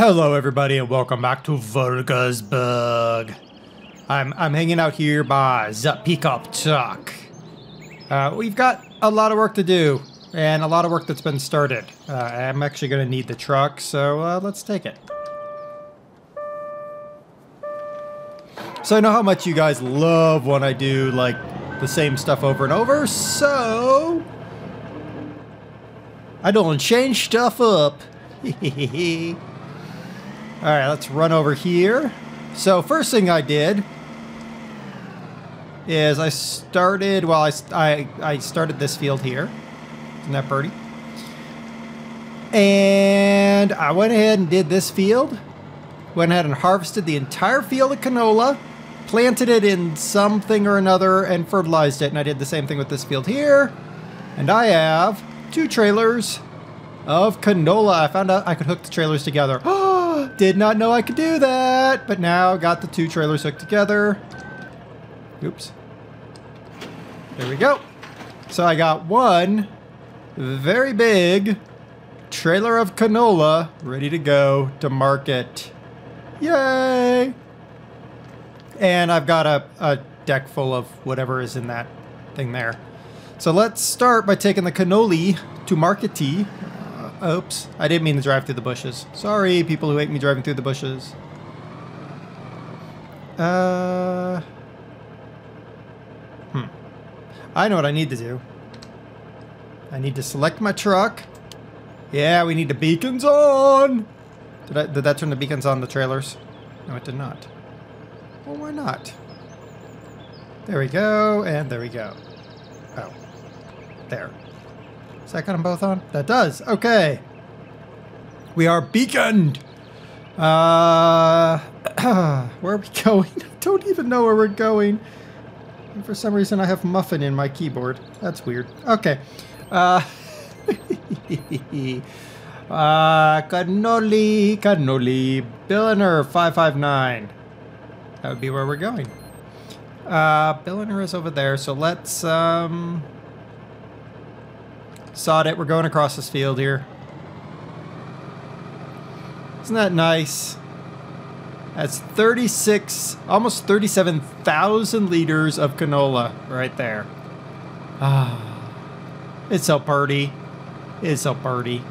Hello everybody and welcome back to Volga's Bug. I'm hanging out here by the pickup truck. We've got a lot of work to do and a lot of work that's been started. I'm actually going to need the truck, so let's take it. So I know how much you guys love when I do like the same stuff over and over, so I don't change stuff up. Alright, let's run over here. So first thing I did is I started, well, I started this field here. Isn't that pretty? And I went ahead and did this field. Went ahead and harvested the entire field of canola, planted it in something or another, and fertilized it. And I did the same thing with this field here. And I have 2 trailers of canola. I found out I could hook the trailers together. Did not know I could do that, but now got the 2 trailers hooked together. Oops. There we go. So I got one very big trailer of canola ready to go to market. Yay! And I've got a deck full of whatever is in that thing there. So let's start by taking the cannoli to market-y. Oops, I didn't mean to drive through the bushes. Sorry, people who hate me driving through the bushes. I know what I need to do. I need to select my truck. Yeah, we need the beacons on. Did that turn the beacons on the trailers? No, it did not. Well, why not? There we go, and there we go. Oh, there. Does that got them both on? That does. Okay. We are beaconed. Where are we going? I don't even know where we're going. And for some reason, I have muffin in my keyboard. That's weird. Okay. Cannoli, Billiner 559. That would be where we're going. Billiner is over there, so let's sod it. We're going across this field here. Isn't that nice? That's 36, almost 37,000 liters of canola right there. Ah, it's so pretty. It's so pretty.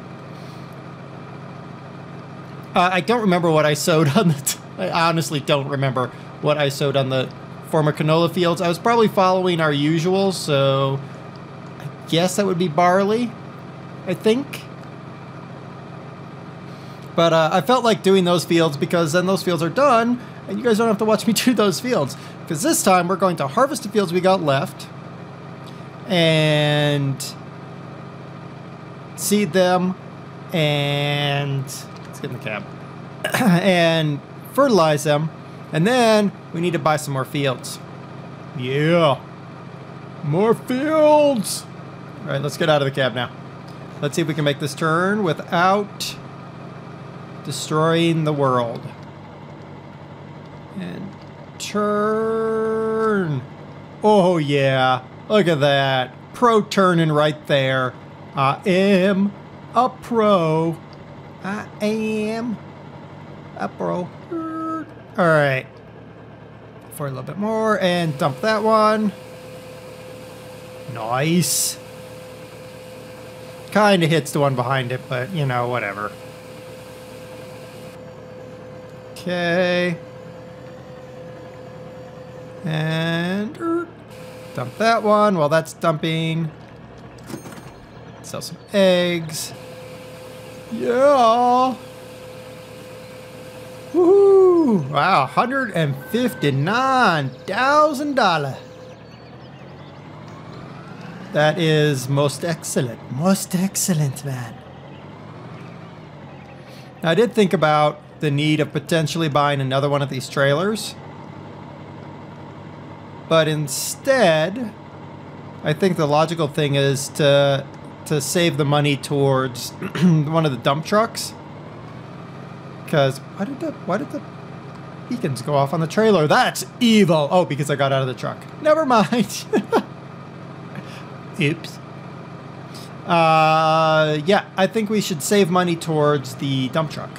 I don't remember what I sowed on the... I honestly don't remember what I sowed on the former canola fields. I was probably following our usual, so... Yes, that would be barley, I think. But I felt like doing those fields because then those fields are done and you guys don't have to watch me do those fields. Because this time we're going to harvest the fields we got left and seed them and let's get in the cab and fertilize them. And then we need to buy some more fields. Yeah, more fields. All right, let's get out of the cab now. Let's see if we can make this turn without destroying the world. And turn. Oh, yeah. Look at that. Pro turning right there. I am a pro. I am a pro. All right. For a little bit more and dump that one. Nice. Kind of hits the one behind it, but, you know, whatever. Okay. And dump that one while that's dumping. Sell some eggs. Yeah. Woohoo! Wow, $159,000. That is most excellent. Most excellent, man. Now, I did think about the need of potentially buying another one of these trailers. But instead, I think the logical thing is to save the money towards one of the dump trucks. Because why did the beacons go off on the trailer? That's evil. Oh, because I got out of the truck. Never mind. Oops. Yeah, I think we should save money towards the dump truck.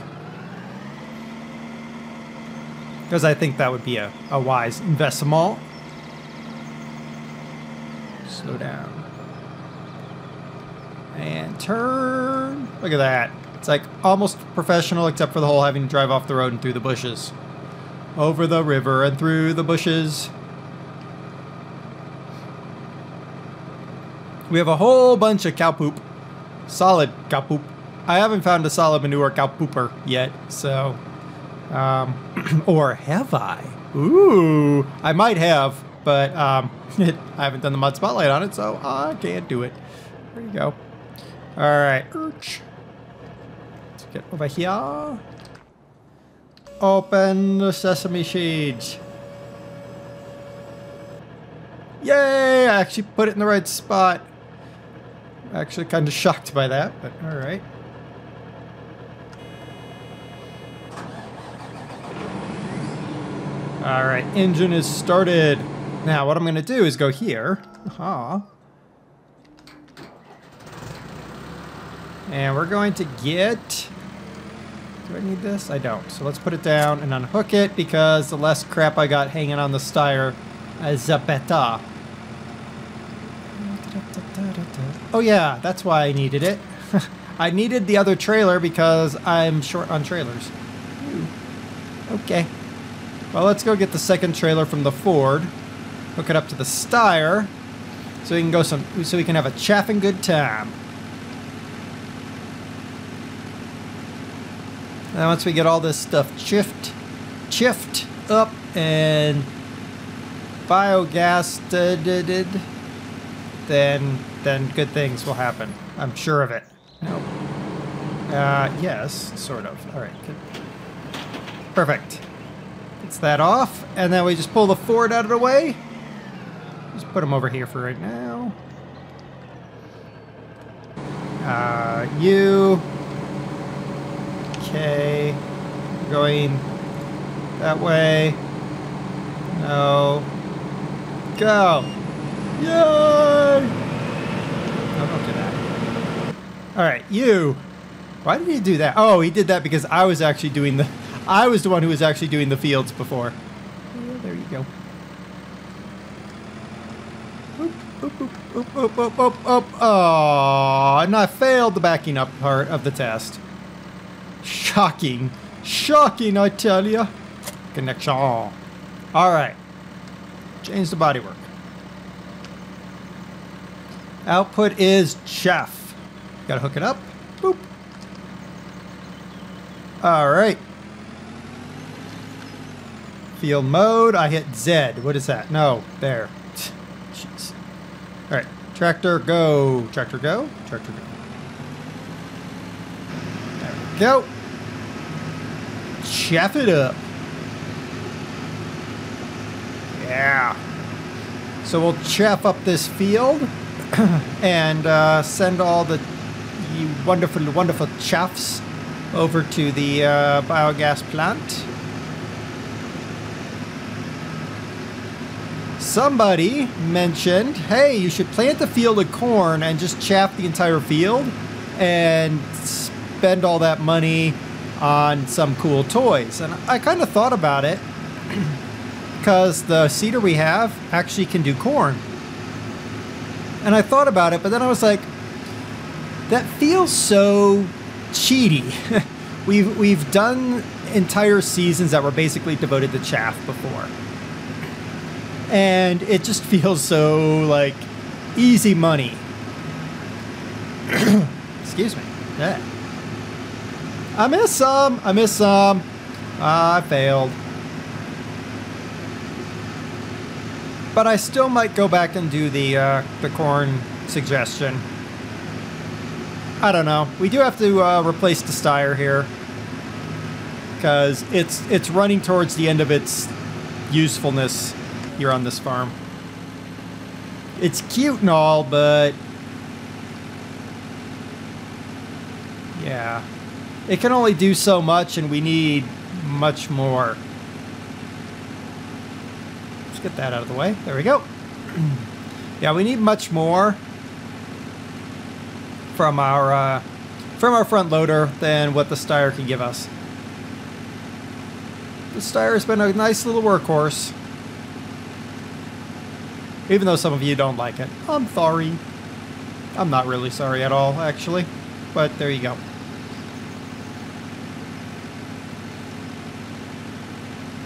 Because I think that would be a wise investment. Slow down. And turn. Look at that. It's like almost professional except for the whole having to drive off the road and through the bushes. Over the river and through the bushes. We have a whole bunch of cow poop. Solid cow poop. I haven't found a solid manure cow pooper yet, so... or have I? Ooh, I might have, but I haven't done the mud spotlight on it, so I can't do it. There you go. All right, let's get over here. Open the sesame seeds. Yay! I actually put it in the right spot. Actually, kind of shocked by that, but all right. All right, engine is started. Now, what I'm going to do is go here. And we're going to get... Do I need this? I don't. So let's put it down and unhook it because the less crap I got hanging on the styre is better. Oh yeah, that's why I needed it. I needed the other trailer because I'm short on trailers. Ooh. Okay. Well, let's go get the second trailer from the Ford. Hook it up to the styre, so we can go so we can have a chaffing good time. Now, once we get all this stuff chiffed up and biogas then good things will happen. I'm sure of it. No. Yes, sort of. All right, good. Perfect. Gets that off, and then we just pull the Ford out of the way. Just put them over here for right now. You. Okay. Going that way. No. Go. Yay! No, don't do that. All right, you. Why did he do that? Oh, he did that because I was actually doing the... I was the one who was actually doing the fields before. Yeah, there you go. Oop, oop, oop, oop, oop, oop, oop, oop. Oh, and I failed the backing up part of the test. Shocking. Shocking, I tell you. Connection. All right. Change the bodywork. Output is chaff. Gotta hook it up. Boop. All right. Field mode. I hit Z. What is that? No. There. Jeez. All right. Tractor go. Tractor go. Tractor go. There we go. Chaff it up. Yeah. So we'll chaff up this field and send all the wonderful, wonderful chaffs over to the biogas plant. Somebody mentioned, hey, you should plant a field of corn and just chaff the entire field and spend all that money on some cool toys. And I kind of thought about it because the seeder we have actually can do corn. And I thought about it, but then I was like, that feels so cheaty. We've done entire seasons that were basically devoted to chaff before. And it just feels so, like, easy money. Excuse me. Yeah. I missed some. I missed some. I failed. But I still might go back and do the corn suggestion. I don't know. We do have to replace the styre here. Because it's running towards the end of its usefulness here on this farm. It's cute and all, but yeah, it can only do so much and we need much more. Let's get that out of the way. There we go. Yeah, we need much more from our front loader than what the styre can give us. This tire has been a nice little workhorse. Even though some of you don't like it. I'm sorry. I'm not really sorry at all, actually. But there you go.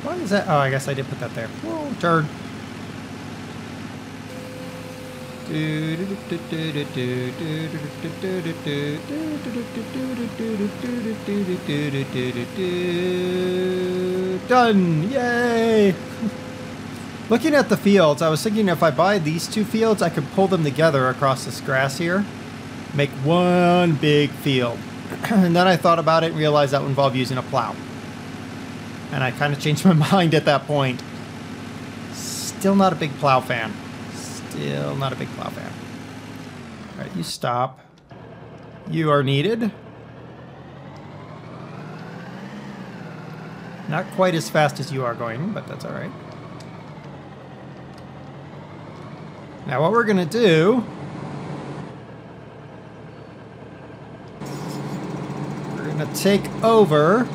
Why is that? Oh, I guess I did put that there. Whoa, turn. Done! Yay! Looking at the fields, I was thinking if I buy these two fields, I could pull them together across this grass here. Make one big field. And then I thought about it and realized that would involve using a plow. And I kind of changed my mind at that point. Still not a big plow fan. Still not a big plow fan. Alright, you stop. You are needed. Not quite as fast as you are going, but that's alright. Now what we're going to do... we're going to take over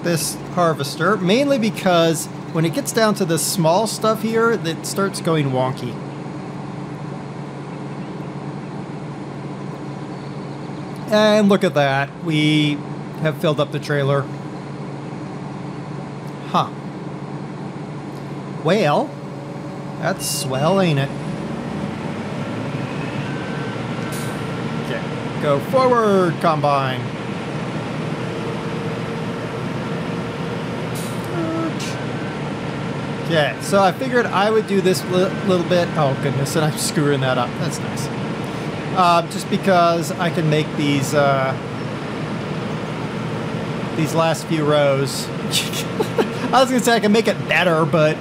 this harvester, mainly because when it gets down to the small stuff here, it starts going wonky. And look at that. We have filled up the trailer. Huh. Well, that's swell, ain't it? Okay, go forward, Combine. Okay, so I figured I would do this little bit. Oh goodness, and I'm screwing that up. That's nice. Just because I can make these last few rows. I was gonna say I can make it better, but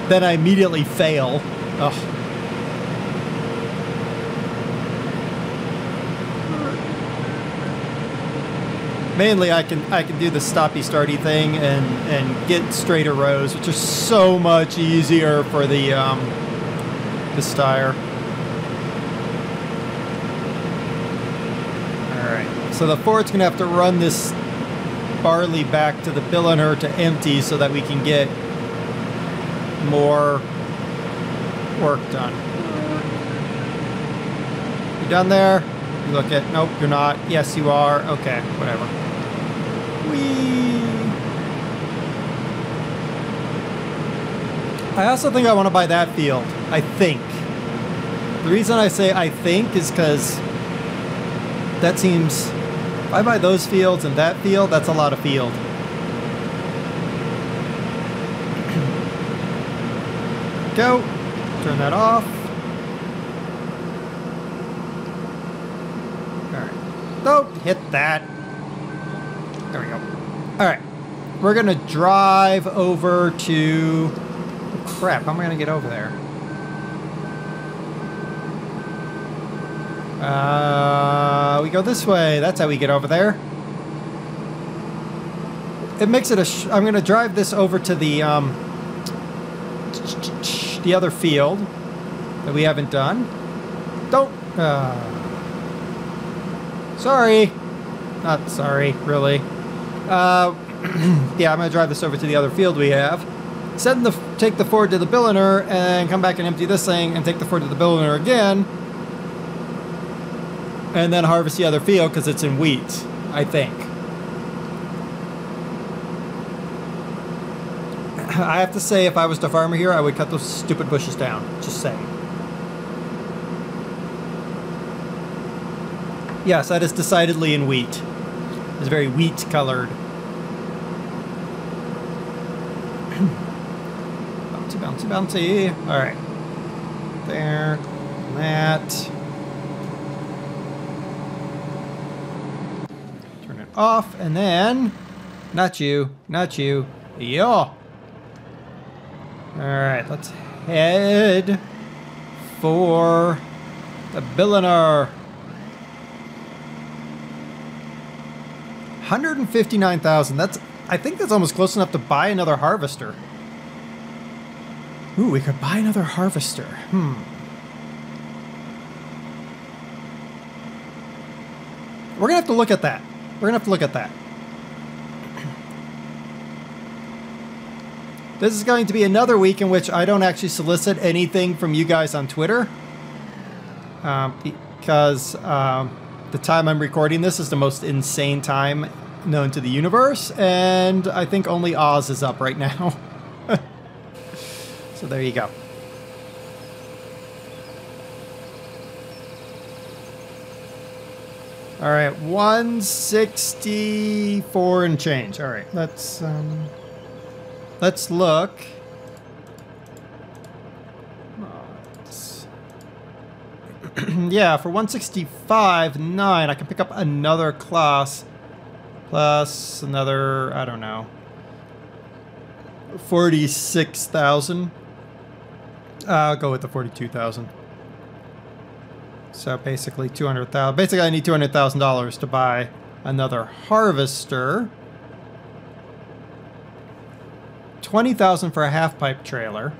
then I immediately fail. Ugh. Mainly, I can do the stoppy-starty thing and get straighter rows, which are so much easier for the tire. All right, so the Ford's gonna have to run this barley back to the billiner to empty so that we can get more work done. You done there? You look at, nope, you're not. Yes, you are. Okay, whatever. Whee! I also think I want to buy that field. I think. The reason I say I think is because that seems... if I buy those fields and that field, that's a lot of field. Go. Turn that off. Alright. Don't hit that. There we go. Alright. We're going to drive over to... oh, crap, how am I going to get over there? We go this way. That's how we get over there. It makes it a... I'm going to drive this over to the other field that we haven't done. Don't... sorry. Not sorry, really. Yeah, I'm going to drive this over to the other field we have. Take the Ford to the billiner and come back and empty this thing and take the Ford to the billiner again. And then harvest the other field because it's in wheat, I think. I have to say, if I was the farmer here, I would cut those stupid bushes down. Just saying. Yes, that is decidedly in wheat. It's very wheat colored. Bouncy, bouncy, bouncy. All right. There. That. Turn it off, and then... not you. Not you. Yo! Alright, let's head for the billiner. 159,000. That's... I think that's almost close enough to buy another harvester. Ooh, we could buy another harvester. We're gonna have to look at that. We're gonna have to look at that. This is going to be another week in which I don't actually solicit anything from you guys on Twitter. Because the time I'm recording this is the most insane time known to the universe. And I think only Oz is up right now. So there you go. All right, 164 and change. All right, let's look. Yeah, for 165.9, I can pick up another class plus another, I don't know, 46,000. I'll go with the 42,000. So basically 200,000. Basically, I need $200,000 to buy another harvester. 20,000 for a half-pipe trailer.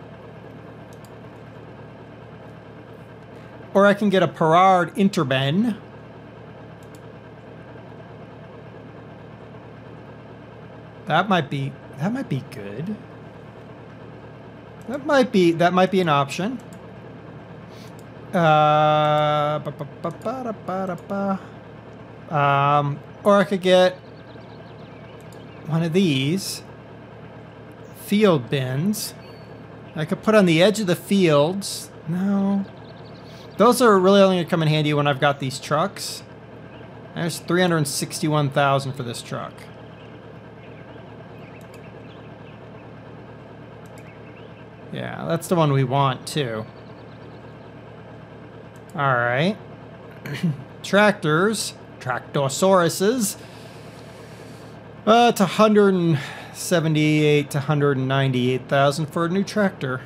Or I can get a Perard Interben. That might be good. That might be an option. Or I could get one of these field bins. I could put on the edge of the fields. No. Those are really only going to come in handy when I've got these trucks. There's 361,000 for this truck. Yeah, that's the one we want too. All right. Tractors, Tractosauruses. It's 178 to 198,000 for a new tractor.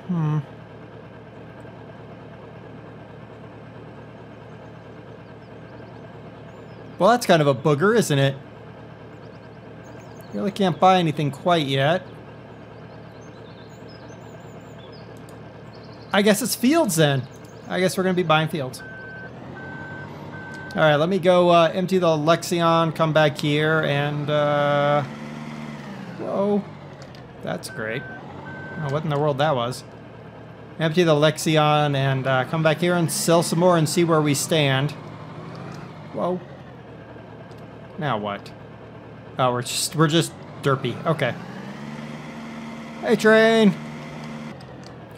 Well, that's kind of a booger, isn't it? Really can't buy anything quite yet. I guess it's fields then. I guess we're going to be buying fields. All right, let me go empty the Lexion, come back here, and... whoa. That's great. Oh, what in the world that was. Empty the Lexion and come back here and sell some more and see where we stand. Whoa. Now what? Oh, we're just derpy. Okay. Hey, train.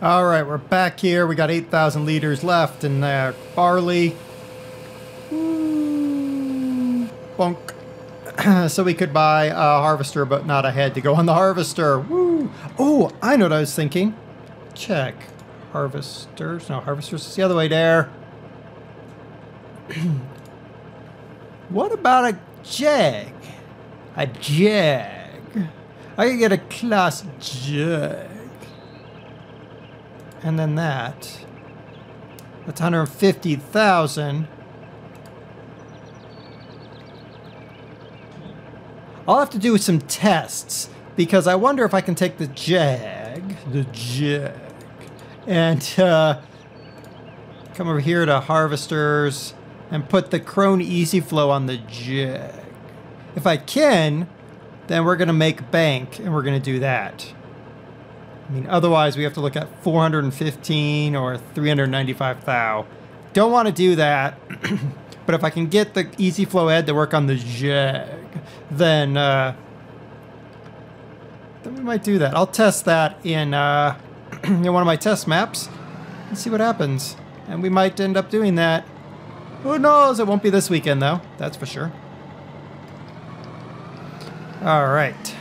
All right, we're back here. We got 8,000 liters left in there. Barley. Bonk. So we could buy a harvester, but not a head to go on the harvester. Woo! Oh, I know what I was thinking. Check. Harvesters. No, harvesters is the other way there. What about a jag? A jag. I could get a class jag. And then that's 150,000. I'll have to do some tests because I wonder if I can take the jag, and come over here to harvesters and put the Krone Easy Flow on the jag. If I can, then we're gonna make bank and we're gonna do that. I mean, otherwise we have to look at 415 or 395 thou. Don't want to do that. But if I can get the Easy Flow head to work on the jag, then we might do that. I'll test that in one of my test maps and see what happens. And we might end up doing that. Who knows? It won't be this weekend though. That's for sure. All right.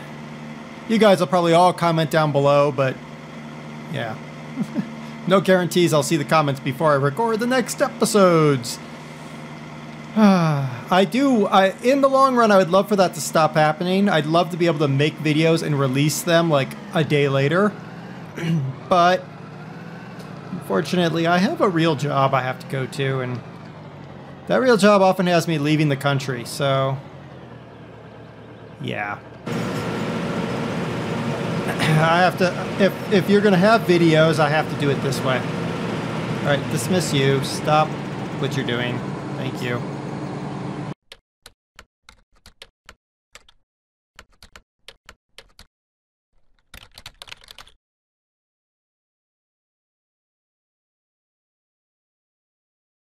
You guys will probably all comment down below, but yeah. No guarantees I'll see the comments before I record the next episodes. In the long run, I would love for that to stop happening. I'd love to be able to make videos and release them like a day later. But unfortunately, I have a real job I have to go to, and that real job often has me leaving the country, so yeah. I have to, if you're gonna have videos, I have to do it this way. All right, dismiss you. Stop what you're doing. Thank you.